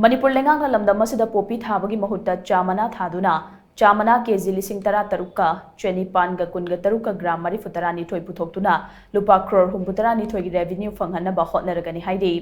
Manipur lengang lamda masida popi thabagi mahutta chamana thaduna chamana kg lising tara taruka cheni pan ga kun ga taruka gram mari futarani thoi puthokuna lupa crore humputarani thoi gi revenue fanghana ba hotnaragani haidi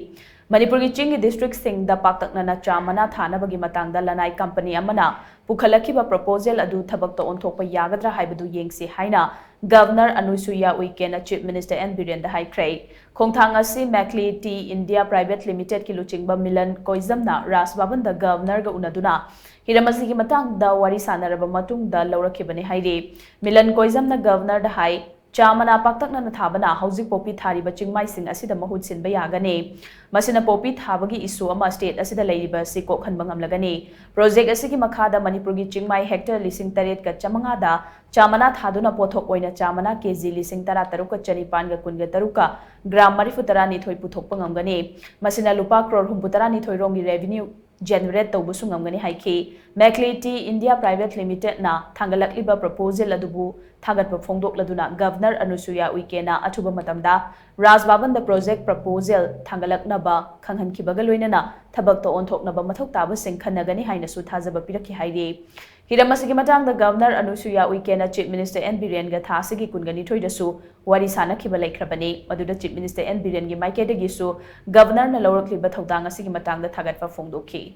Manipur gi Ching district sing da paktakna na chamana thana bagi matang da lanai company amana pukhalaki ba proposal adu thabak to onthokpa yagadra haibadu yengsi haina Governor Anusuya Uikena Chief Minister N. Biren da Haikray. Khongthang asi Makli Tea India Private Limited ki luchingba Milan Koizamna Rasbaban da Governor ga unaduna. Hiramasi ki matang da wari sanaraba matung da laurakibani haidi. Milan Koizamna Governor da Hai. Chamana paktakna na thabana hauzik popi thariba Chingmai sing asida mahut sinba yagane. Masina popi thabagi isu ama state asida leiriba si kokhanba ngamlagani. Project asigi makhada Manipur gi Chingmai hectare lising taret ka chamanga da chamana thaduna pothok oina chamana kg lising tara taruka chanipan ga kun ga taruka gram marifutara ni thoi puthokpa ngamgani. Masina lupa crore humputara ni thoi rongi revenue generate tawbusu ngamgani haiki Makli Tea India Private Limited na thangalakliba proposal adubu thagatpa phongdokladuna Governor Anusuya Uikena athuba matamda Rasbaban the project proposal thangalaknaba khanghankibaga loinana thabak to onthoknaba mathok taba sing khanagani haina su thajaba piraki haidi Hiramasigi matang the Governor Anusuya Uikena Chief Minister N. Biren ga thasigi kungani thoidasu wari sanakhiba laikhrabani maduda Chief Minister N. Biren gi maikeda gisu Governor na lawrakliba thodang asigi matang da thagatpa phongdokhi